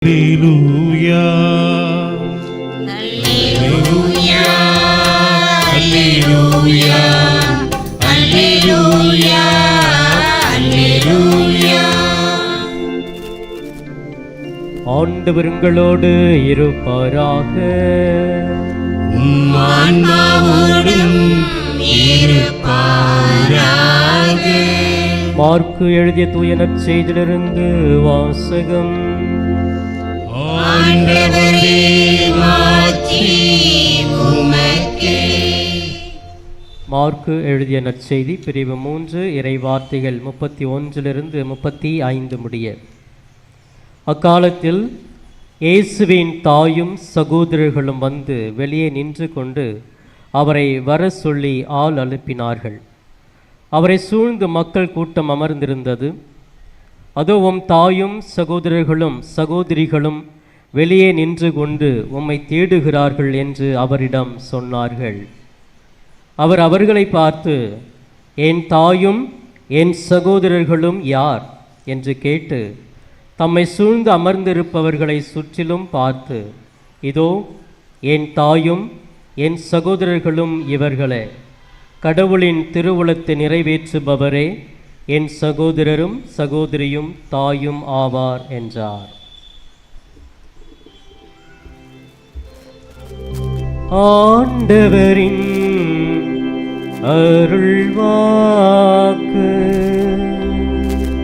Alleluia, Alleluia, Alleluia, Alleluia, Alleluia. ஆண்டவர் உங்களோடு இருப்பாராக. ஆன்மாவோடும் இருப்பாராக. மார்க்கு எழுதிய தூய நற்செய்தியிலிருந்து வாசகம். ஆண்டவரே, மாட்சி உமக்கே. மார்க்கு எழுதிய நற்செய்தி பிரிவு 3 இறைவார்த்தைகள் 31 35 முடிய. அக்காலத்தில் இயேசுவின் தாயும் சகோதரர்களும் வந்து வெளியே நின்று கொண்டு அவரை வர சொல்லி ஆள் அனுப்பினார்கள். அவரை சூழ்ந்து மக்கள் கூட்டம் அமர்ந்திருந்தது. அதுவும் தாயும் சகோதரர்களும் சகோதரிகளும் வெளியே நின்று கொண்டு உம்மை தேடுகிறார்கள் என்று அவரிடம் சொன்னார்கள். அவர் அவர்களை பார்த்து, என் தாயும் என் சகோதரர்களும் யார் என்று கேட்டு தம்மை சூழ்ந்து அமர்ந்திருப்பவர்களை சுற்றிலும் பார்த்து, இதோ என் தாயும் என் சகோதரர்களும் இவர்களே, கடவுளின் திருவுளத்தை நிறைவேற்றுபவரே என் சகோதரரும் சகோதரியும் தாயும் ஆவார் என்றார். ஆண்டவரின் அருள்வாக்கு.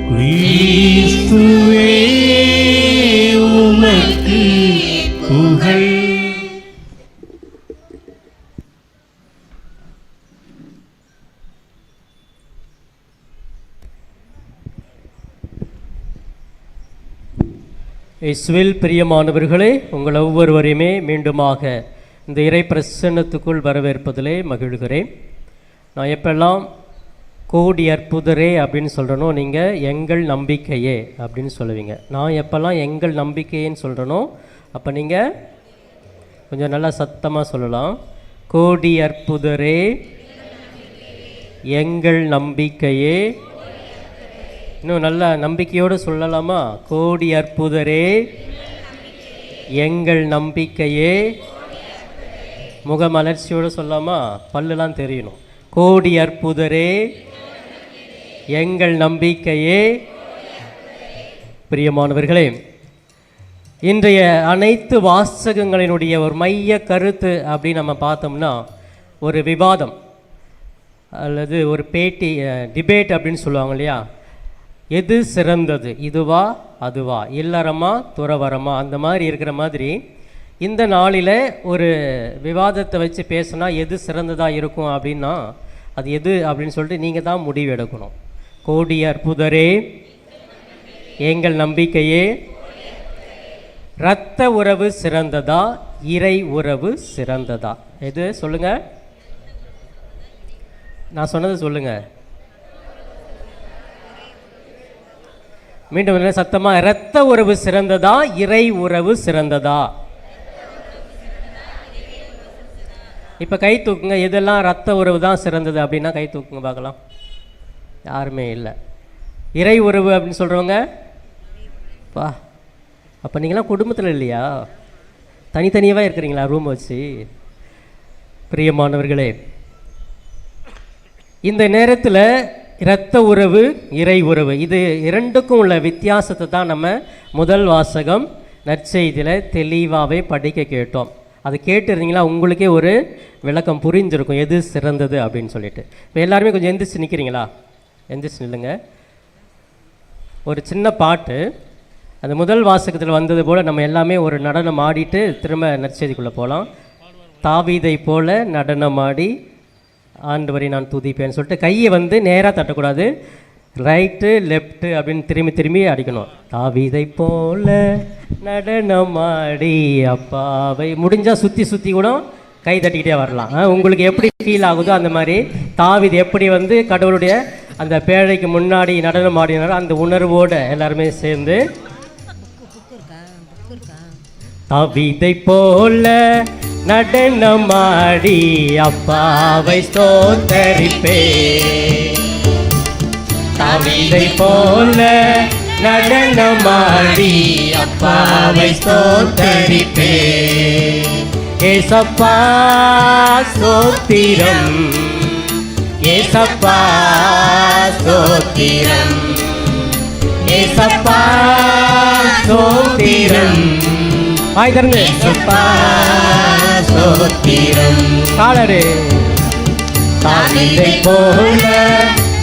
கிறிஸ்துவே உமக்கு புகழ். இயேசுவில் பிரியமானவர்களே, உங்கள் ஒவ்வொருவரையுமே மீண்டுமாக இந்த இறை பிரசன்னத்துக்குள் வரவேற்பதிலே மகிழ்கிறேன். நான் எப்பெல்லாம் கோடி அற்புதரே அப்படின்னு சொல்கிறனோ, நீங்கள் எங்கள் நம்பிக்கையே அப்படின்னு சொல்லுவீங்க. நான் எப்பெல்லாம் எங்கள் நம்பிக்கையேன்னு சொல்கிறனோ, அப்போ நீங்கள் கொஞ்சம் நல்லா சத்தமாக சொல்லலாம். கோடி அற்புதரே எங்கள் நம்பிக்கையே. இன்னும் நல்லா நம்பிக்கையோடு சொல்லலாமா? கோடி அற்புதரே எங்கள் நம்பிக்கையே. முகமலர்ச்சியோடு சொல்லாமா? பல்லுலாம் தெரியணும். கோடி அற்புதரே எங்கள் நம்பிக்கையே. பிரியமானவர்களே, இன்றைய அனைத்து வாசகங்களினுடைய ஒரு மைய கருத்து அப்படின்னு நம்ம பார்த்தோம்னா, ஒரு விவாதம் அல்லது ஒரு பேட்டி, டிபேட் அப்படின்னு சொல்லுவாங்க இல்லையா? எது சிறந்தது, இதுவா அதுவா, இல்லறமா துறவரமா, அந்த மாதிரி இருக்கிற மாதிரி இந்த நாளில் ஒரு விவாதத்தை வச்சு பேசினா எது சிறந்ததாக இருக்கும் அப்படின்னா அது எது அப்படின்னு சொல்லிட்டு நீங்கள் தான் முடிவு எடுக்கணும். கோடி அற்புதரே எங்கள் நம்பிக்கையே. இரத்த உறவு சிறந்ததா, இறை உறவு சிறந்ததா? எது சொல்லுங்க, நான் சொன்னது சொல்லுங்க. மீண்டும் சத்தமாக, இரத்த உறவு சிறந்ததா, இறை உறவு சிறந்ததா? இப்போ கை தூக்குங்க. எதெல்லாம் ரத்த உறவு தான் சிறந்தது அப்படின்னா கை தூக்குங்க பார்க்கலாம். யாருமே இல்லை. இறை உறவு அப்படின்னு சொல்கிறவங்க பா, அப்போ நீங்களாம் குடும்பத்தில் இல்லையா? தனித்தனியாகவே இருக்கிறீங்களா ரூம் வச்சு? பிரியமானவர்களே, இந்த நேரத்தில் இரத்த உறவு இறை உறவு இது இரண்டுக்கும் உள்ள வித்தியாசத்தை தான் நம்ம முதல் வாசகம் நற்செய்தியில் தெளிவாகவே படிக்க கேட்டோம். அது கேட்டுருந்தீங்களா உங்களுக்கே ஒரு விளக்கம் புரிஞ்சிருக்கும் எது சிறந்தது அப்படின்னு சொல்லிட்டு. இப்போ எல்லாருமே கொஞ்சம் எந்திரிச்சு நிற்கிறீங்களா? எந்திரிச்சு நில்லுங்க. ஒரு சின்ன பாட்டு அந்த முதல் வாசகத்தில் வந்தது போல் நம்ம எல்லாமே ஒரு நடனம் ஆடிட்டு திரும்ப நற்செய்திக்குள்ளே போகலாம். தாவீதை போல நடனமாடி ஆண்டவரை நான் துதிப்பேன்னு சொல்லிட்டு கையை வந்து நேராக தட்டக்கூடாது, ரைட்டு லெஃப்ட்டு அப்படின்னு திரும்பி திரும்பி அடிக்கணும். தாவீதை போல நடனமாடி அப்பாவை. முடிஞ்சால் சுற்றி சுற்றி கூட கை தட்டிக்கிட்டே வரலாம். உங்களுக்கு எப்படி ஃபீல் ஆகுதோ அந்த மாதிரி தாவீது எப்படி வந்து கடவுளுடைய அந்த பேழைக்கு முன்னாடி நடனம் ஆடினாரோ அந்த உணர்வோடு எல்லாருமே சேர்ந்து தாவீதை போல நடனமாடி அப்பாவை ஸ்தோத்தரிப்பே. தாவீதை போல நடனமாடி அப்பாவை ஸ்தோத்தரிப்பே. ஏசப்பா ஸ்தோத்திரம், ஏசப்பா ஸ்தோத்திரம், ஏசப்பா ஸ்தோத்திரம். வாய் திறந்து ஏசப்பா ஸ்தோத்திரம். காலரு தாவீதை போல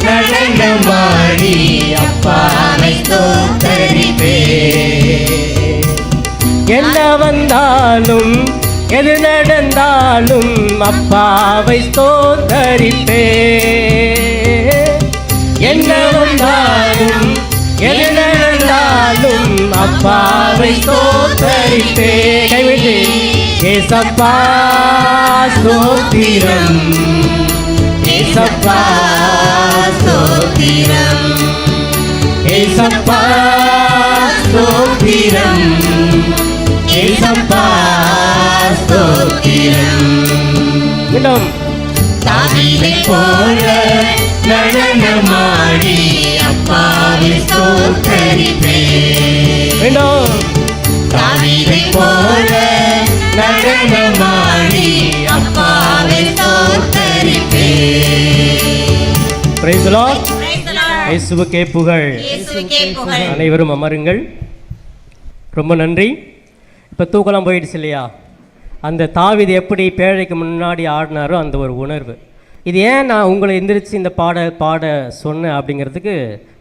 நடனமாடி அப்பாவை ஸ்தோத்தரிப்பே. என்ன வந்தாலும் எது நடந்தாலும் அப்பாவை ஸ்தோத்தரிப்பே. என்ன வந்தாலும் எது நடந்தாலும் அப்பாவை ஸ்தோத்தரிப்பே. கைவிட்டு ஏசப்பா ஸ்தோத்திரம், ஏசப்பா ஸ்தோத்திரம், ஏசப்பா ஸ்தோத்திரம், ஏசப்பா ஸ்தோத்திரம். மீண்டும் தாவீதை போல நடனமாடி அப்பாவை ஸ்தோத்தரிப்பே. மீண்டும் தாவீதை போல நடனமாடி அப்பாவை ஸ்தோத்தரிப்பே. Praise the Lord. இயேசுவுக்கே புகழ். இயேசுவுக்கே புகழ். அனைவரும் அமருங்கள். ரொம்ப நன்றி. இப்போ தூக்கலாம் போயிடுச்சு இல்லையா? அந்த தாவீது எப்படி பேழைக்கு முன்னாடி ஆடினாரோ அந்த ஒரு உணர்வு. இது ஏன் நான் உங்களை எந்திரிச்சு இந்த பாட சொன்னேன் அப்படிங்கிறதுக்கு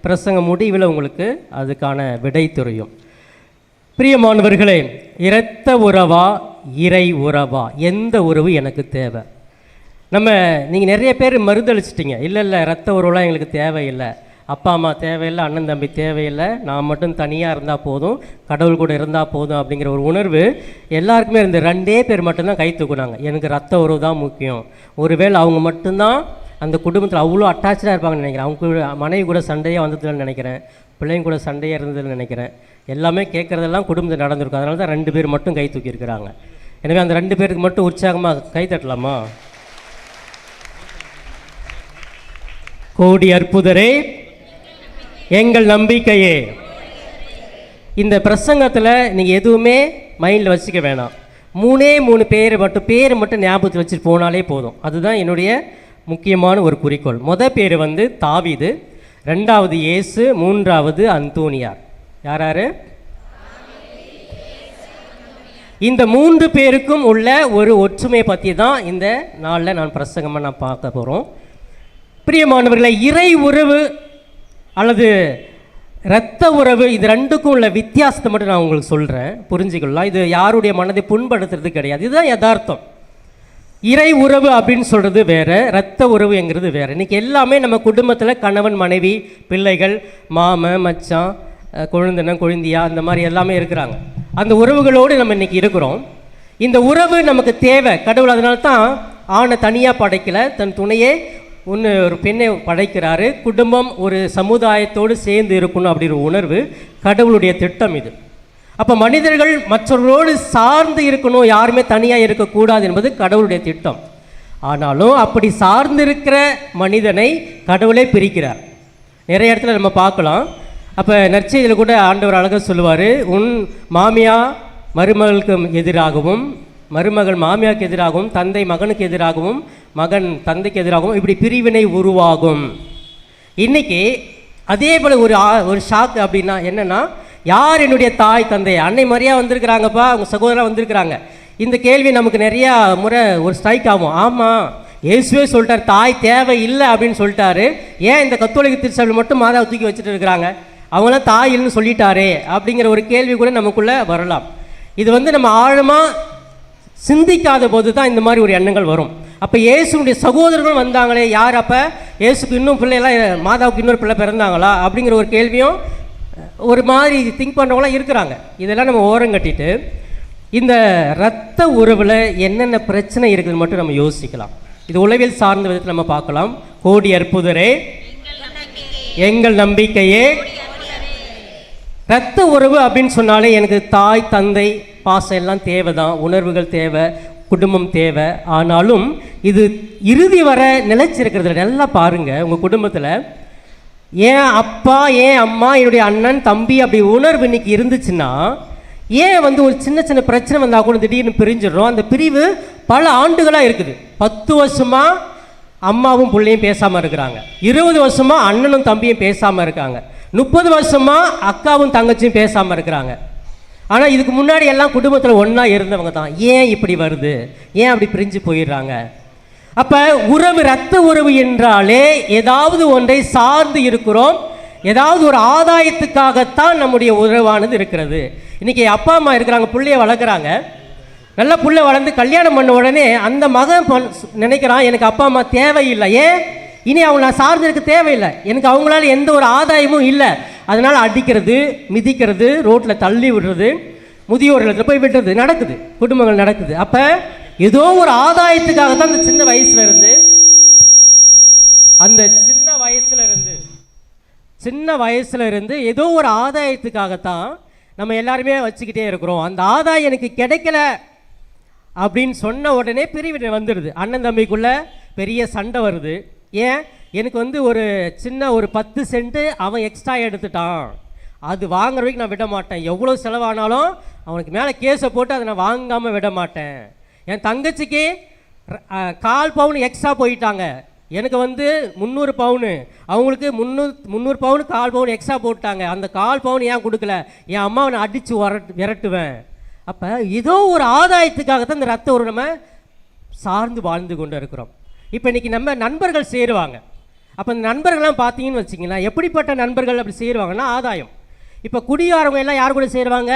பிரசங்க முடிவில் உங்களுக்கு அதுக்கான விடை தெரியும். பிரியமானவர்களே, இரத்த உறவா இறை உறவா, எந்த உறவு எனக்கு தேவை? நீங்கள் நிறைய பேர் மறுதளிச்சிட்டிங்க. இல்லை இரத்த உறவுலாம் எங்களுக்கு தேவையில்லை, அப்பா அம்மா தேவையில்லை, அண்ணன் தம்பி தேவையில்லை, நான் மட்டும் தனியாக இருந்தால் போதும், கடவுள் கூட இருந்தால் போதும் அப்படிங்கிற ஒரு உணர்வு எல்லாருக்குமே இருந்து 2 பேர் மட்டும்தான் கை தூக்குனாங்க. எனக்கு ரத்த உறவு தான் முக்கியம். ஒருவேளை அவங்க மட்டும்தான் அந்த குடும்பத்தில் அவ்வளோ அட்டாச்சாக இருப்பாங்கன்னு நினைக்கிறேன். அவங்க கூட மனைவி கூட சண்டையாக வந்ததுன்னு நினைக்கிறேன், பிள்ளைங்க கூட சண்டையாக இருந்ததுன்னு நினைக்கிறேன். எல்லாமே கேட்குறதெல்லாம் குடும்பத்தில் நடந்திருக்கும். அதனால தான் 2 பேர் மட்டும் கை தூக்கியிருக்கிறாங்க. எனவே அந்த 2 பேருக்கு மட்டும் உற்சாகமாக கை தட்டலாமா? கோடி அற்புதரே, எங்கள் நம்பிக்கையே. இந்த பிரசங்கத்தில் நீங்கள் எதுவுமே மைண்டில் வச்சுக்க வேணாம். 3 பேர் மட்டும் ஞாபகத்தில் வச்சுட்டு போனாலே போதும். அதுதான் என்னுடைய முக்கியமான ஒரு குறிக்கோள். பேர் வந்து தாவீது, 2வது இயேசு, 3வது அந்தோனியார். யார்? இந்த 3 பேருக்கும் உள்ள ஒரு ஒற்றுமையை பற்றி தான் இந்த நாளில் நான் பிரசங்கமாக நான் பார்க்க போகிறோம். பிரியமானவர்களை, இறை உறவு அல்லது இரத்த உறவு, இது 2க்கும் உள்ள வித்தியாசத்தை மட்டும் நான் உங்களுக்கு சொல்கிறேன், புரிஞ்சுக்கலாம். இது யாருடைய மனதை புண்படுத்துறது கிடையாது. இதுதான் யதார்த்தம். இறை உறவு அப்படின்னு சொல்கிறது வேறு, இரத்த உறவுங்கிறது வேறு. இன்றைக்கி எல்லாமே நம்ம குடும்பத்தில் கணவன் மனைவி பிள்ளைகள் மாமன் மச்சான் கொழுந்தன கொழுந்தியா அந்த மாதிரி எல்லாமே இருக்கிறாங்க. அந்த உறவுகளோடு நம்ம இன்றைக்கி இருக்கிறோம். இந்த உறவு நமக்கு தேவை. கடவுள் அதனால தான் ஆணை தனியாக படைக்கலை, தன் துணையே ஒரு பெண்ணை படைக்கிறாரு. குடும்பம் ஒரு சமுதாயத்தோடு சேர்ந்து இருக்கணும் அப்படிங்கிற உணர்வு கடவுளுடைய திட்டம் இது. அப்போ மனிதர்கள் மற்றவர்களோடு சார்ந்து இருக்கணும், யாருமே தனியாக இருக்கக்கூடாது என்பது கடவுளுடைய திட்டம். ஆனாலும் அப்படி சார்ந்து இருக்கிற மனிதனை கடவுளே பிரிக்கிறார். நிறைய இடத்துல நம்ம பார்க்கலாம். அப்போ நற்செய்தியில் கூட ஆண்டவர் அழகாக சொல்லுவார், உன் மாமியா மருமகளுக்கு எதிராகவும், மருமகள் மாமியாருக்கு எதிராகவும், தந்தை மகனுக்கு எதிராகவும், மகன் தந்தைக்கு எதிராகவும் இப்படி பிரிவினை உருவாகும். இன்றைக்கி அதே போல் ஒரு ஷாக்கு அப்படின்னா என்னென்னா, யார் என்னுடைய தாய் தந்தை? அன்னை மாதிரியா வந்திருக்கிறாங்கப்பா, அவங்க சகோதரராக வந்திருக்கிறாங்க. இந்த கேள்வி நமக்கு நிறையா முறை ஒரு ஸ்ட்ரைக் ஆகும். ஆமாம், இயேசுவே சொல்லிட்டார் தாய் தேவை இல்லை அப்படின்னு சொல்லிட்டாரு. ஏன் இந்த கத்தோலிக்க திருச்சபையில் மட்டும் மாதாவை தூக்கி வச்சுட்டு இருக்கிறாங்க? அவங்களாம் தாய் இல்லைன்னு சொல்லிட்டாரே அப்படிங்கிற ஒரு கேள்வி கூட நமக்குள்ளே வரலாம். இது நம்ம ஆழமாக சிந்திக்காத போது தான் இந்த மாதிரி ஒரு எண்ணங்கள் வரும். அப்போ இயேசுடைய சகோதரர்கள் வந்தாங்களே, யார்? அப்போ இயேசுக்கு இன்னும் பிள்ளைலாம், மாதாவுக்கு இன்னொரு பிள்ளை பிறந்தாங்களா அப்படிங்கிற ஒரு கேள்வியும் ஒரு மாதிரி திங்க் பண்ணுறவங்களாம் இருக்கிறாங்க. இதெல்லாம் நம்ம ஓரம் கட்டிட்டு இந்த இரத்த உறவில் என்னென்ன பிரச்சனை இருக்குதுன்னு மட்டும் நம்ம யோசிக்கலாம். இது உளவியல் சார்ந்த விதத்தில் நம்ம பார்க்கலாம். கோடி அற்புதரே, எங்கள் நம்பிக்கையே. இரத்த உறவு அப்படின்னு சொன்னாலே எனக்கு தாய் தந்தை பாசம் எல்லாம் தேவை தான், உணர்வுகள் தேவை, குடும்பம் தேவை. ஆனாலும் இது இறுதி வர நிலைச்சிருக்கிறது. நல்லா பாருங்கள், உங்கள் குடும்பத்தில் ஏன் அப்பா ஏன் அம்மா என்னுடைய அண்ணன் தம்பி அப்படி உணர்வு இன்னைக்கு இருந்துச்சுன்னா ஏன் வந்து ஒரு சின்ன சின்ன பிரச்சனை வந்தால் கூட திடீர்னு பிரிஞ்சிடுறோம். அந்த பிரிவு பல ஆண்டுகளாக இருக்குது. 10 வருஷமாக அம்மாவும் பிள்ளையும் பேசாமல் இருக்கிறாங்க, 20 வருஷமாக அண்ணனும் தம்பியும் பேசாமல் இருக்காங்க, 30 வருஷமாக அக்காவும் தங்கச்சியும் பேசாமல் இருக்கிறாங்க. ஆனால் இதுக்கு முன்னாடி எல்லாம் குடும்பத்தில் ஒன்றா இருந்தவங்க தான். ஏன் இப்படி வருது? ஏன் அப்படி பிரிஞ்சு போயிடுறாங்க? அப்போ உறவு, இரத்த உறவு என்றாலே ஏதாவது ஒன்றை சார்ந்து இருக்கிறோம், ஏதாவது ஒரு ஆதாயத்துக்காகத்தான் நம்முடைய உறவானது இருக்கிறது. இன்றைக்கி அப்பா அம்மா இருக்கிறாங்க, பிள்ளைய வளர்க்குறாங்க, நல்ல பிள்ளை வளர்ந்து கல்யாணம் பண்ண உடனே அந்த மகன் நினைக்கிறான் எனக்கு அப்பா அம்மா தேவையில்லை, ஏன் இனி அவங்க நான் சார்ந்து இருக்க தேவையில்லை, எனக்கு அவங்களால எந்த ஒரு ஆதாயமும் இல்லை, அதனால் அடிக்கிறது, மிதிக்கிறது, ரோட்டில் தள்ளி விடுறது, முதியோர் இல்லத்தில் போய் விடுறது நடக்குது, குடும்பங்கள் நடக்குது. அப்போ ஏதோ ஒரு ஆதாயத்துக்காக தான் அந்த சின்ன வயசுல இருந்து ஏதோ ஒரு ஆதாயத்துக்காகத்தான் நம்ம எல்லாருமே வச்சுக்கிட்டே இருக்கிறோம். அந்த ஆதாயம் எனக்கு கிடைக்கல அப்படின்னு சொன்ன உடனே பிரிவினை வந்துடுது. அண்ணன் தம்பிக்குள்ள பெரிய சண்டை வருது. ஏன்? எனக்கு வந்து ஒரு சின்ன ஒரு 10 சென்ட்டு அவன் எக்ஸ்ட்ரா எடுத்துட்டான், அது வாங்குற வரைக்கும் நான் விட மாட்டேன், எவ்வளோ செலவானாலும் அவனுக்கு மேலே கேஸை போட்டு அதை நான் வாங்காமல் விட மாட்டேன். என் தங்கச்சிக்கு 1/4 பவுன் எக்ஸ்ட்ரா போயிட்டாங்க, எனக்கு வந்து 300 பவுனு, அவங்களுக்கு 300 பவுனு 1/4 பவுன் எக்ஸ்ட்ரா போட்டாங்க, அந்த 1/4 பவுன் ஏன் கொடுக்கல, என் அம்மாவை நான் அடித்து விரட்டுவேன். அப்போ ஏதோ ஒரு ஆதாயத்துக்காகத்தான் இந்த ரத்த உறவு நம்ம சார்ந்து வாழ்ந்து கொண்டு இருக்கிறோம். இப்போ இன்றைக்கி நம்ம நண்பர்கள் சேருவாங்க. அப்போ இந்த நண்பர்கள்லாம் பார்த்தீங்கன்னு வச்சிங்களா, எப்படிப்பட்ட நண்பர்கள் அப்படி சேருவாங்கன்னா ஆதாயம். இப்போ குடிகாரவங்க எல்லாம் யார் கூட சேருவாங்க?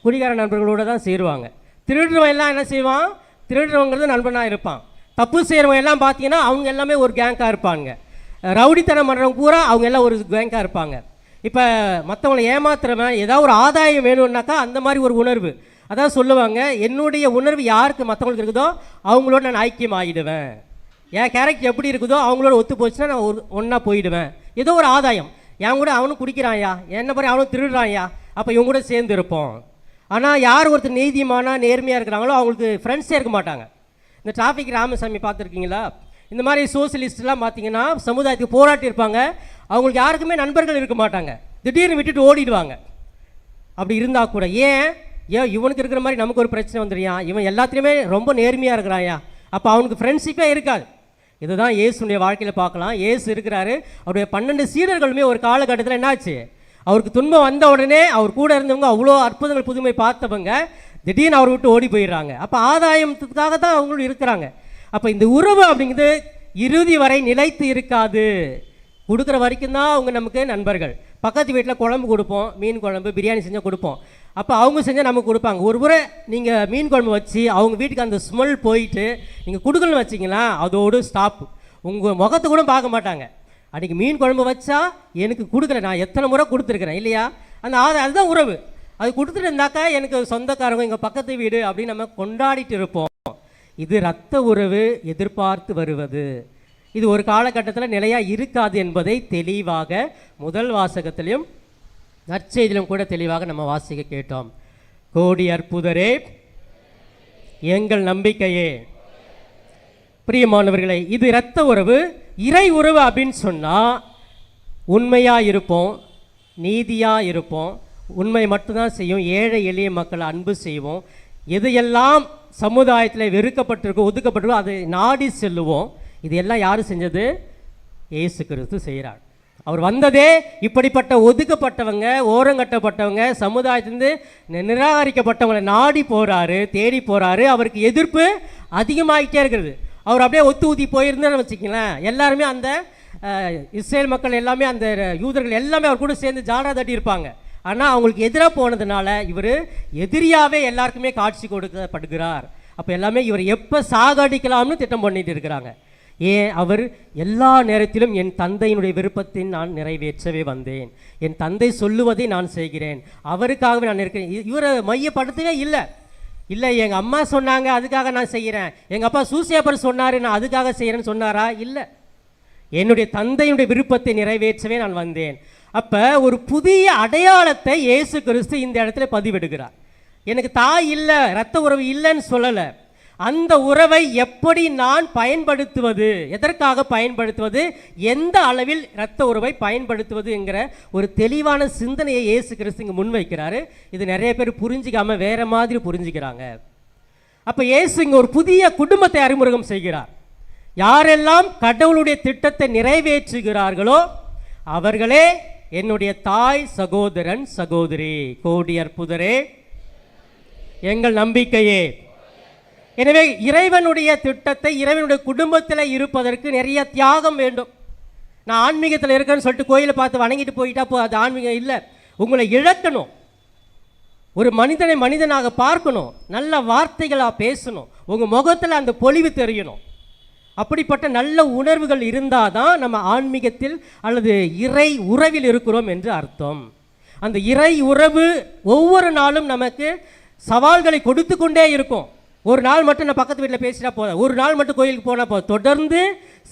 குடிகார நண்பர்களோடு தான் சேருவாங்க. திருடுறவன் எல்லாம் என்ன செய்வான்? திருடுறவங்கிறது நண்பனாக இருப்பான். தப்பு செய்கிறவங்க எல்லாம் பார்த்தீங்கன்னா அவங்க எல்லாமே ஒரு கேங்காக இருப்பாங்க. ரவுடித்தனம் பண்ணுறவங்க பூரா அவங்க எல்லாம் ஒரு கேங்காக இருப்பாங்க. இப்போ மற்றவங்களை ஏமாத்துறவன் ஏதாவது ஒரு ஆதாயம் வேணும்னாக்கா அந்த மாதிரி ஒரு உணர்வு, அதான் சொல்லுவாங்க, என்னுடைய உணர்வு யாருக்கு மற்றவங்களுக்கு இருக்குதோ அவங்களோட நான் ஐக்கியம் ஆகிடுவேன், என் கேரக்டர் எப்படி இருக்குதோ அவங்களோட ஒத்து போச்சுன்னா நான் ஒன்றா போயிடுவேன். ஏதோ ஒரு ஆதாயம், என் கூட அவனும் குடிக்கிறான்யா, என்ன மாதிரி அவனும் திருடுறான்யா, அப்போ இவங்க கூட சேர்ந்து இருப்போம். ஆனால் யார் ஒருத்தர் நீதிமானா நேர்மையாக இருக்கிறாங்களோ அவங்களுக்கு ஃப்ரெண்ட்ஸே இருக்க மாட்டாங்க. இந்த டிராஃபிக் ராமசாமி பார்த்துருக்கீங்களா? இந்த மாதிரி சோசியலிஸ்ட்லாம் பார்த்தீங்கன்னா சமுதாயத்துக்கு போராட்டி இருப்பாங்க, அவங்களுக்கு யாருக்குமே நண்பர்கள் இருக்க மாட்டாங்க, திடீர்னு விட்டுட்டு ஓடிடுவாங்க. அப்படி இருந்தால் கூட ஏன் இவனுக்கு இருக்கிற மாதிரி நமக்கு ஒரு பிரச்சனை வந்துடுறான், இவன் எல்லாத்துலேயுமே ரொம்ப நேர்மையாக இருக்கிறாயா, அப்போ அவனுக்கு ஃப்ரெண்ட்ஷிப்பே இருக்காது. இதுதான் இயேசுடைய வாழ்க்கையில் பார்க்கலாம். இயேசு இருக்கிறாரு, அவருடைய 12 சீடர்களுமே ஒரு காலகட்டத்தில் என்னாச்சு, அவருக்கு துன்பம் வந்த உடனே அவர் கூட இருந்தவங்க அவ்வளோ அற்புதங்கள் புதுமை பார்த்தவங்க திடீர்னு அவர் விட்டு ஓடி போயிடுறாங்க. அப்போ ஆதாயத்துக்காக தான் அவங்களும் இருக்கிறாங்க. அப்போ இந்த உறவு அப்படிங்கிறது இறுதி வரை நிலைத்து இருக்காது. கொடுக்குற வரைக்கும் தான் அவங்க நமக்கு நண்பர்கள். பக்கத்து வீட்டில் குழம்பு கொடுப்போம், மீன் குழம்பு பிரியாணி செஞ்சால் கொடுப்போம், அப்போ அவங்க செஞ்சால் நமக்கு கொடுப்பாங்க. ஒரு முறை நீங்கள் மீன் குழம்பு வச்சு அவங்க வீட்டுக்கு அந்த ஸ்மெல் போயிட்டு நீங்கள் கொடுக்கணும்னு வச்சிங்களா, அதோடு ஸ்டாப். உங்கள் முகத்தை கூட பார்க்க மாட்டாங்க. அன்றைக்கி மீன் குழம்பு வச்சா எனக்கு கொடுக்கல, நான் எத்தனை முறை கொடுத்துருக்குறேன் இல்லையா, அந்த அதுதான் உறவு. அது கொடுத்துட்டு இருந்தாக்கா எனக்கு சொந்தக்காரங்க எங்கள் பக்கத்து வீடு அப்படின்னு நம்ம கொண்டாடிட்டு இருப்போம். இது இரத்த உறவு எதிர்பார்த்து வருவது. இது ஒரு காலகட்டத்தில் நிலையாக இருக்காது என்பதை தெளிவாக முதல் வாசகத்திலையும் நற்செய்தியிலும் கூட தெளிவாக நம்ம வாசிக்க கேட்டோம். கோடி அற்புதரே எங்கள் நம்பிக்கையே. பிரியமானவர்களே, இது இரத்த உறவு, இறை உறவு அப்படின்னு சொன்னால் உண்மையாக இருப்போம், நீதியாக இருப்போம், உண்மை மட்டும்தான் செய்யும், ஏழை எளிய மக்களை அன்பு செய்வோம், எதையெல்லாம் சமுதாயத்தில் வெறுக்கப்பட்டிருக்கோ ஒதுக்கப்பட்டிருக்கோ அதை நாடி செல்லுவோம். இது எல்லாம் யார் செஞ்சது? இயேசு கிறிஸ்து செய்கிறார். அவர் வந்ததே இப்படிப்பட்ட ஒதுக்கப்பட்டவங்க, ஓரங்கட்டப்பட்டவங்க, சமுதாயத்திலிருந்து நிராகரிக்கப்பட்டவங்களை நாடி போகிறாரு, தேடி போகிறாரு. அவருக்கு எதிர்ப்பு அதிகமாகிட்டே இருக்கிறது. அவர் அப்படியே ஒத்து ஊதி போயிருந்தேன்னு வச்சுக்கலாம், எல்லாருமே அந்த இஸ்ரேல் மக்கள் எல்லாமே அந்த யூதர்கள் எல்லாமே அவர் கூட சேர்ந்து ஜாடா தட்டி இருப்பாங்க. ஆனால் அவங்களுக்கு எதிராக போனதுனால இவர் எதிரியாகவே எல்லாருக்குமே காட்சி கொடுக்கப்படுகிறார். அப்போ எல்லாமே இவர் எப்போ சாகடிக்கலாம்னு திட்டம் பண்ணிட்டு இருக்கிறாங்க. ஏன்? அவர் எல்லா நேரத்திலும் என் தந்தையினுடைய விருப்பத்தை நான் நிறைவேற்றவே வந்தேன், என் தந்தை சொல்லுவதை நான் செய்கிறேன், அவருக்காகவே நான் இருக்கிறேன். இவரை மையப்படுத்தவே இல்லை. இல்லை எங்கள் அம்மா சொன்னாங்க அதுக்காக நான் செய்கிறேன், எங்கள் அப்பா சூசியாப்பர் சொன்னார் நான் அதுக்காக செய்கிறேன்னு சொன்னாரா? இல்லை, என்னுடைய தந்தையினுடைய விருப்பத்தை நிறைவேற்றவே நான் வந்தேன். அப்போ ஒரு புதிய அடையாளத்தை இயேசு கிறிஸ்து இந்த இடத்துல பதிவிடுகிறார். எனக்கு தாய் இல்லை, இரத்த உறவு இல்லைன்னு சொல்லலை, அந்த உறவை எப்படி நான் பயன்படுத்துவது, எதற்காக பயன்படுத்துவது, எந்த அளவில் இரத்த உறவை பயன்படுத்துவது என்கிற ஒரு தெளிவான சிந்தனையை இயேசு கிறிஸ்து இங்கே முன்வைக்கிறாரு. இது நிறைய பேர் புரிஞ்சிக்காம வேற மாதிரி புரிஞ்சுக்கிறாங்க. அப்போ இயேசு இங்கே ஒரு புதிய குடும்பத்தை அறிமுகம் செய்கிறார். யாரெல்லாம் கடவுளுடைய திட்டத்தை நிறைவேற்றுகிறார்களோ அவர்களே என்னுடைய தாய், சகோதரன், சகோதரி. கோடி அற்புதரே, எங்கள் நம்பிக்கையே. எனவே இறைவனுடைய திட்டத்தை, இறைவனுடைய குடும்பத்தில் இருப்பதற்கு நிறைய தியாகம் வேண்டும். நான் ஆன்மீகத்தில் இருக்கேன்னு சொல்லிட்டு கோயிலை பார்த்து வணங்கிட்டு போயிட்டா அது ஆன்மீகம் இல்லை. உங்களை இழக்கணும், ஒரு மனிதனை மனிதனாக பார்க்கணும், நல்ல வார்த்தைகளாக பேசணும், உங்கள் முகத்தில் அந்த பொலிவு தெரியணும். அப்படிப்பட்ட நல்ல உணர்வுகள் இருந்தால் தான் நம்ம ஆன்மீகத்தில் அல்லது இறை உறவில் இருக்கிறோம் என்று அர்த்தம். அந்த இறை உறவு ஒவ்வொரு நாளும் நமக்கு சவால்களை கொடுத்து கொண்டே இருக்கும். ஒரு நாள் மட்டும் நான் பக்கத்து வீட்டில் பேசினா போதும், ஒரு நாள் மட்டும் கோயிலுக்கு போனால் போதும், தொடர்ந்து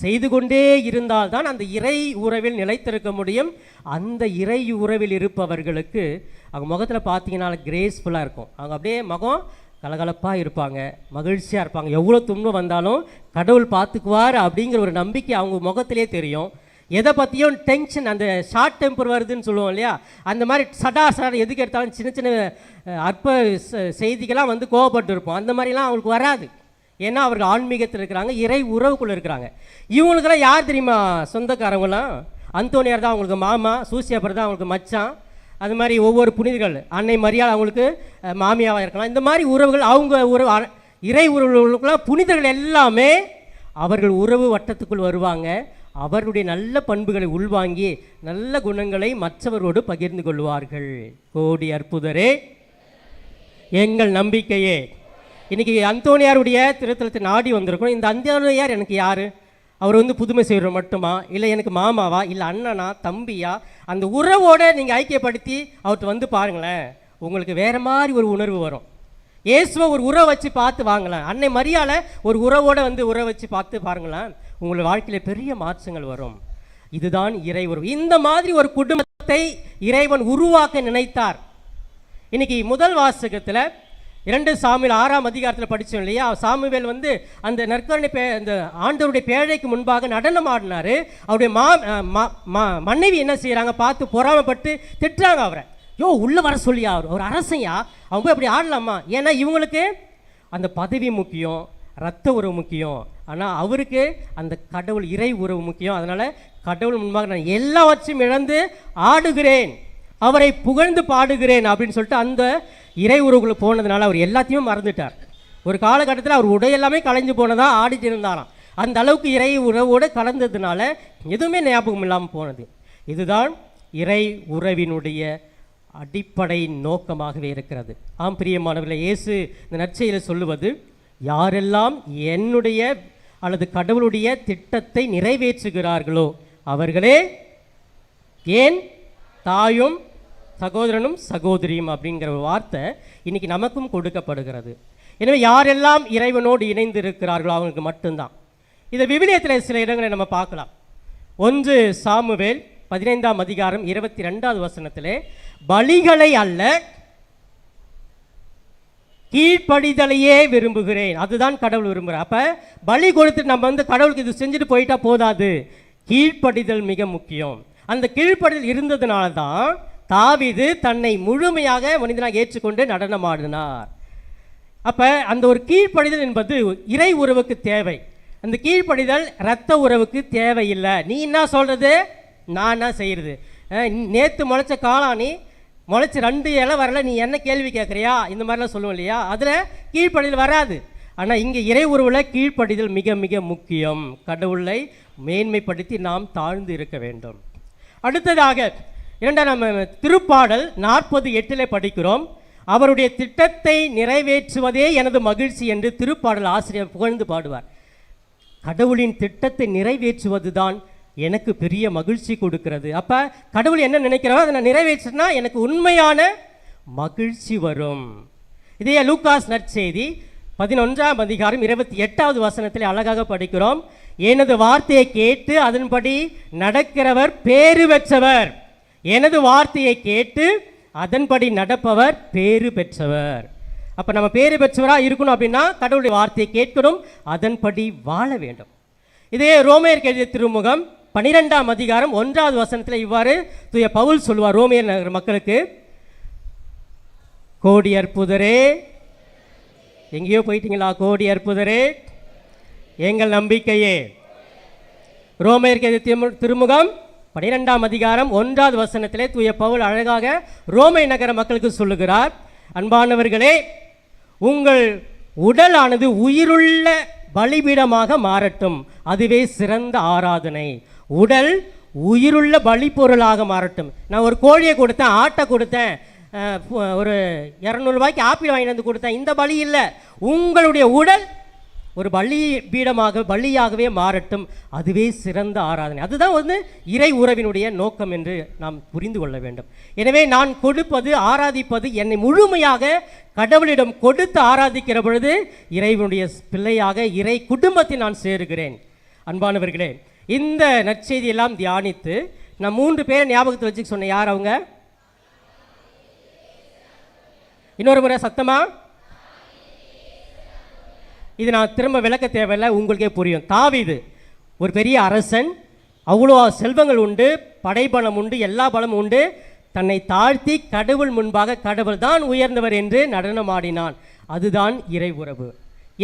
செய்து கொண்டே இருந்தால்தான் அந்த இறை உறவில் நிலைத்திருக்க முடியும். அந்த இறை உறவில் இருப்பவர்களுக்கு அவங்க முகத்தில் பார்த்தீங்கன்னா கிரேஸ்ஃபுல்லாக இருக்கும். அவங்க அப்படியே முகம் கலகலப்பாக இருப்பாங்க, மகிழ்ச்சியாக இருப்பாங்க. எவ்வளோ துன்பம் வந்தாலும் கடவுள் பார்த்துக்குவார் அப்படிங்கிற ஒரு நம்பிக்கை அவங்க முகத்திலே தெரியும். எதை பற்றியும் டென்ஷன், அந்த ஷார்ட் டெம்பர் வருதுன்னு சொல்லுவோம் இல்லையா, அந்த மாதிரி சடா எதுக்கு எடுத்தாலும் சின்ன சின்ன அற்ப செய்திகளாக வந்து கோவப்பட்டு இருப்போம். அந்த மாதிரிலாம் அவங்களுக்கு வராது. ஏன்னா அவர்கள் ஆன்மீகத்தில் இருக்கிறாங்க, இறை உறவுக்குள்ளே இருக்கிறாங்க. இவங்களுக்கெல்லாம் யார் தெரியுமா சொந்தக்காரங்களாம்? அந்தோனியார் தான் அவங்களுக்கு மாமா, சூசியாப்பர் தான் அவங்களுக்கு மச்சான். அது மாதிரி ஒவ்வொரு புனிதர்கள், அன்னை மரியாதை அவங்களுக்கு மாமியாவாக இருக்கலாம். இந்த மாதிரி உறவுகள், அவங்க உறவு, இறை உறவுகளுக்கெல்லாம் புனிதர்கள் எல்லாமே அவர்கள் உறவு வட்டத்துக்குள் வருவாங்க. அவருடைய நல்ல பண்புகளை உள்வாங்கி நல்ல குணங்களை மற்றவரோடு பகிர்ந்து கொள்வார்கள். கோடி அற்புதரே, எங்கள் நம்பிக்கையே. இன்றைக்கி அந்தோனியாருடைய திருத்தலத்தை நாடி வந்திருக்கோம். இந்த அந்தோனியார் எனக்கு யார்? அவர் வந்து புதுமை செய்கிறவர் மட்டுமா, இல்லை எனக்கு மாமாவா, இல்லை அண்ணனா, தம்பியா? அந்த உறவோடு நீங்கள் ஐக்கியப்படுத்தி அவர்கிட்ட வந்து பாருங்களேன், உங்களுக்கு வேறு மாதிரி ஒரு உணர்வு வரும். இயேசுவை ஒரு உறவை வச்சு பார்த்து வாங்கலாம், அன்னை மரியாதை ஒரு உறவோடு வந்து உறவை வச்சு பார்த்து பாருங்களேன், உங்கள் வாழ்க்கையில் பெரிய மாற்றங்கள் வரும். இதுதான் இறை உறவு. இந்த மாதிரி ஒரு குடும்பத்தை இறைவன் உருவாக்க நினைத்தார். இன்னைக்கு முதல் வாசகத்தில் 2 சாமுவேல் 6ஆம் அதிகாரத்தில் படித்தோம் இல்லையா, சாமுவேல் வந்து அந்த நற்கருணை அந்த ஆண்டவருடைய பேழைக்கு முன்பாக நடனம் ஆடினார். அவருடைய மனைவி என்ன செய்கிறாங்க, பார்த்து பொறாமப்பட்டு திட்டுறாங்க அவரை. யோ உள்ளே வர சொல்லியா, ஒரு அரசையா, அவங்க போய் அப்படி ஆடலாமா? ஏன்னா இவங்களுக்கு அந்த பதவி முக்கியம், இரத்த உறவு முக்கியம். ஆனால் அவருக்கு அந்த கடவுள் இறை உறவு முக்கியம். அதனால் கடவுள் முன்பாக நான் எல்லாவற்றையும் இழந்து ஆடுகிறேன், அவரை புகழ்ந்து பாடுகிறேன் அப்படின்னு சொல்லிட்டு அந்த இறை உறவுக்குள்ள போனதுனால அவர் எல்லாத்தையுமே மறந்துட்டார். ஒரு காலகட்டத்தில் அவர் உடை எல்லாமே கலைஞ்சு போனதா ஆடிட்டு இருந்தாராம். அந்த அளவுக்கு இறை உறவோடு கலந்ததுனால எதுவுமே ஞாபகம் இல்லாமல் போனது. இதுதான் இறை உறவினுடைய அடிப்படை நோக்கமாகவே இருக்கிறது. ஆம் பிரியமானவர்களே, இயேசு இந்த நற்செய்தியில் சொல்லுவது, யாரெல்லாம் என்னுடைய அல்லது கடவுளுடைய திட்டத்தை நிறைவேற்றுகிறார்களோ அவர்களே ஏன் தாயும் சகோதரனும் சகோதரியும் அப்படிங்கிற ஒரு வார்த்தை இன்னைக்கு நமக்கும் கொடுக்கப்படுகிறது. எனவே யாரெல்லாம் இறைவனோடு இணைந்து இருக்கிறார்களோ அவங்களுக்கு மட்டும்தான். இதை விவிலியத்தில் சில இடங்களை நம்ம பார்க்கலாம். 1 சாமுவேல் 15ஆம் அதிகாரம் 22வது வசனத்திலே, பலிகளை அல்ல கீழ்ப்படிதலையே விரும்புகிறேன், அதுதான் கடவுள் விரும்புகிறார். அப்போ பலி கொடுத்து நம்ம வந்து கடவுளுக்கு இது செஞ்சுட்டு போயிட்டா போதாது, கீழ்ப்படிதல் மிக முக்கியம். அந்த கீழ்ப்படிதல் இருந்ததுனால தான் தாவீது தன்னை முழுமையாக மனிதனாக ஏற்றுக்கொண்டு நடனமாடினார். அப்போ அந்த ஒரு கீழ்ப்படிதல் என்பது இறை உறவுக்கு தேவை. அந்த கீழ்ப்படிதல் இரத்த உறவுக்கு தேவையில்லை. நீ என்ன சொல்கிறது, நான் என்ன செய்கிறது, நேற்று முளைச்ச காளானி முளைச்சி 2 இலை வரல, நீ என்ன கேள்வி கேட்குறியா, இந்த மாதிரிலாம் சொல்லுவோம் இல்லையா, அதில் கீழ்ப்படிதல் வராது. ஆனால் இங்கே இறை உறவில் கீழ்ப்படிதல் மிக மிக முக்கியம். கடவுளை மேன்மைப்படுத்தி நாம் தாழ்ந்து இருக்க வேண்டும். அடுத்ததாக 2ஆம் திருப்பாடல் 40:8 படிக்கிறோம், அவருடைய திட்டத்தை நிறைவேற்றுவதே எனது மகிழ்ச்சி என்று திருப்பாடல் ஆசிரியர் புகழ்ந்து பாடுவார். கடவுளின் திட்டத்தை நிறைவேற்றுவது தான் எனக்கு பெரிய மகிழ்ச்சி கொடுக்கிறது. அப்போ கடவுள் என்ன நினைக்கிறோம் அதை நான் நிறைவேற்றினா எனக்கு உண்மையான மகிழ்ச்சி வரும். இதே லூக்காஸ் நற்செய்தி 11ஆம் அதிகாரம் 28வது வசனத்தில் அழகாக படிக்கிறோம், எனது வார்த்தையை கேட்டு அதன்படி நடக்கிறவர் பேறு பெற்றவர், எனது வார்த்தையை கேட்டு அதன்படி நடப்பவர் பேறு பெற்றவர். அப்போ நம்ம பேறு பெற்றவராக இருக்கணும் அப்படின்னா கடவுளுடைய வார்த்தையை கேட்கணும், அதன்படி வாழ வேண்டும். இதே ரோமையர் எழுதிய திருமுகம் 12ஆம் அதிகாரம் 1வது வசனத்தில் இவ்வாறு தூய பவுல் சொல்வார் ரோமையர் நகர மக்களுக்கு, கோடி அற்புதரே, எங்கேயோ போயிட்டீங்களா, கோடி அற்புதரே எங்கள் நம்பிக்கையே. ரோமையர் எழுதிய திருமுகம் 12ஆம் அதிகாரம் 1வது வசனத்திலே தூய பவுல் அழகாக ரோமை நகர மக்களுக்கு சொல்லுகிறார், அன்பானவர்களே, உங்கள் உடலானது உயிருள்ள பலிபீடமாக மாறட்டும், அதுவே சிறந்த ஆராதனை. உடல் உயிருள்ள பலி பொருளாக மாறட்டும். நான் ஒரு கோழியை கொடுத்தேன், ஆட்டை கொடுத்தேன், ஒரு 200 ரூபாய்க்கு ஆப்பிள் வாங்கி வந்து கொடுத்தேன், இந்த பலி இல்லை. உங்களுடைய உடல் ஒரு பலி பீடமாக பலியாகவே மாறட்டும், அதுவே சிறந்த ஆராதனை. அதுதான் இறை உறவினுடைய நோக்கம் என்று நாம் புரிந்து கொள்ள வேண்டும். எனவே நான் கொடுப்பது, ஆராதிப்பது, என்னை முழுமையாக கடவுளிடம் கொடுத்து ஆராதிக்கிற பொழுது இறைவனுடைய பிள்ளையாக இறை குடும்பத்தில் நான் சேருகிறேன். அன்பானவர்களே, இந்த நற்செய்தியெல்லாம் தியானித்து நான் 3 பேரை ஞாபகத்தில் வச்சுக்க சொன்னேன். யார் அவங்க? இன்னொரு முறை சத்தமா. இது நான் திரும்ப விளக்க தேவையில்லை, உங்களுக்கே புரியும். தாவீது ஒரு பெரிய அரசன், அவ்வளோ செல்வங்கள் உண்டு, படைபலம் உண்டு, எல்லா பலமும் உண்டு. தன்னை தாழ்த்தி கடவுள் முன்பாக கடவுள் தான் உயர்ந்தவர் என்று நடனமாடினான். அதுதான் இறை உறவு.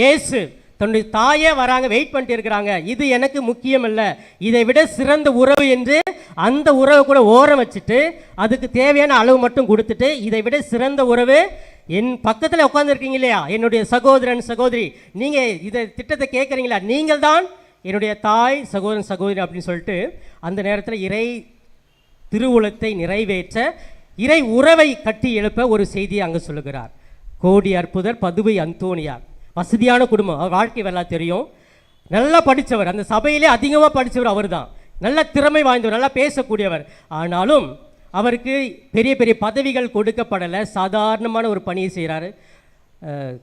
இயேசு தன்னுடைய தாயே வராங்க, வெயிட் பண்ணிட்டு இருக்கிறாங்க, இது எனக்கு முக்கியம் இல்லை, இதை விட சிறந்த உறவு என்று அந்த உறவை கூட ஓரம் வச்சுட்டு அதுக்கு தேவையான அளவு மட்டும் கொடுத்துட்டு, இதை விட சிறந்த உறவு என் பக்கத்தில் உட்காந்துருக்கீங்க இல்லையா, என்னுடைய சகோதரன் சகோதரி, நீங்கள் இதை திட்டத்தை கேட்குறீங்களா, நீங்கள் தான் என்னுடைய தாய் சகோதரன் சகோதரி அப்படின்னு சொல்லிட்டு அந்த நேரத்தில் இறை திருவுளத்தை நிறைவேற்ற இறை உறவை கட்டி எழுப்ப ஒரு செய்தியை அங்கே சொல்லுகிறார். கோடி அற்புதர் பதுவை அந்தோனியார், வசதியான குடும்பம், அவர் வாழ்க்கை வரலாறு தெரியும், நல்லா படித்தவர், அந்த சபையிலே அதிகமாக படித்தவர் அவர் தான், நல்ல திறமை வாய்ந்தவர், நல்லா பேசக்கூடியவர். ஆனாலும் அவருக்கு பெரிய பெரிய பதவிகள் கொடுக்கப்படலை, சாதாரணமான ஒரு பணியை செய்கிறாரு.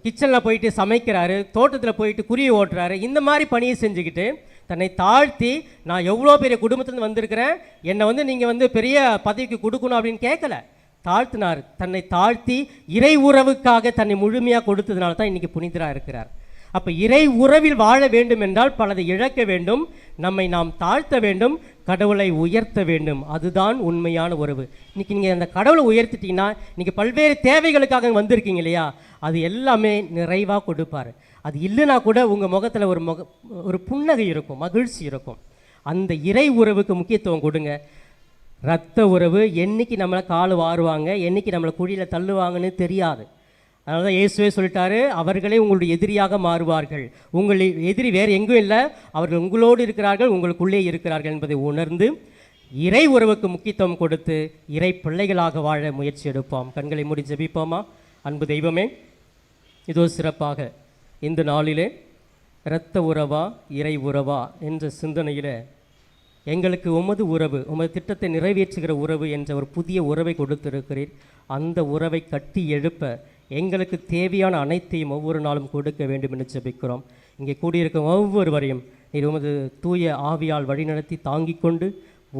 கிச்சனில் போயிட்டு சமைக்கிறாரு, தோட்டத்தில் போயிட்டு குருவி ஓட்டுறாரு, இந்த மாதிரி பணியை செஞ்சுக்கிட்டு தன்னை தாழ்த்தி, நான் எவ்வளோ பெரிய குடும்பத்துலேருந்து வந்திருக்கிறேன், என்னை நீங்கள் பெரிய பதவிக்கு கொடுக்கணும் அப்படின்னு கேட்கல, தாழ்த்தினார். தன்னை தாழ்த்தி இறை உறவுக்காக தன்னை முழுமையாக கொடுத்ததுனால தான் இன்றைக்கி புனிதராக இருக்கிறார். அப்போ இறை உறவில் வாழ வேண்டும் என்றால் பலதை இழக்க வேண்டும், நம்மை நாம் தாழ்த்த வேண்டும், கடவுளை உயர்த்த வேண்டும். அதுதான் உண்மையான உறவு. இன்றைக்கி நீங்கள் அந்த கடவுளை உயர்த்திட்டீங்கன்னா, இன்றைக்கி பல்வேறு தேவைகளுக்காக வந்திருக்கீங்க இல்லையா, அது எல்லாமே நிறைவாக கொடுப்பார். அது இல்லைனா கூட உங்கள் முகத்தில் ஒரு புன்னகை இருக்கும், மகிழ்ச்சி இருக்கும். அந்த இறை உறவுக்கு முக்கியத்துவம் கொடுங்க. இரத்த உறவு என்னைக்கு நம்மளை கால் வாருவாங்க, என்னைக்கு நம்மளை குழியில் தள்ளுவாங்கன்னு தெரியாது. அதனால தான் இயேசுவே சொல்லிட்டாரு, அவர்களே உங்களுடைய எதிரியாக மாறுவார்கள். உங்கள் எதிரி வேறு எங்கும் இல்லை, அவர்கள் உங்களோடு இருக்கிறார்கள், உங்களுக்குள்ளே இருக்கிறார்கள் என்பதை உணர்ந்து இறை உறவுக்கு முக்கியத்துவம் கொடுத்து இறை பிள்ளைகளாக வாழ முயற்சி எடுப்போம். கண்களை மூடி ஜெபிப்போமா. அன்பு தெய்வமே, இதோ சிறப்பாக இந்த நாளிலே இரத்த உறவா இறை உறவா என்ற சிந்தனையில் எங்களுக்கு உமது உறவு, உமது திட்டத்தை நிறைவேற்றுகிற உறவு என்ற ஒரு புதிய உறவை கொடுத்திருக்கிறீர். அந்த உறவை கட்டி எழுப்ப எங்களுக்கு தேவையான அனைத்தையும் ஒவ்வொரு நாளும் கொடுக்க வேண்டும் என்று ஜெபிக்கிறோம். இங்கே கூடியிருக்கும் ஒவ்வொருவரையும் நீர் உமது தூய ஆவியால் வழிநடத்தி தாங்கிக் கொண்டு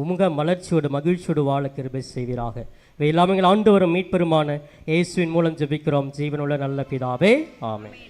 உமுக மலர்ச்சியோடு மகிழ்ச்சியோடு வாழ கிருபை செய்வீராக. இவை எல்லாமே எங்கள் ஆண்டவரும் மீட்பெருமான இயேசுவின் மூலம் ஜெபிக்கிறோம், ஜீவனுள்ள நல்ல பிதாவே, ஆமென்.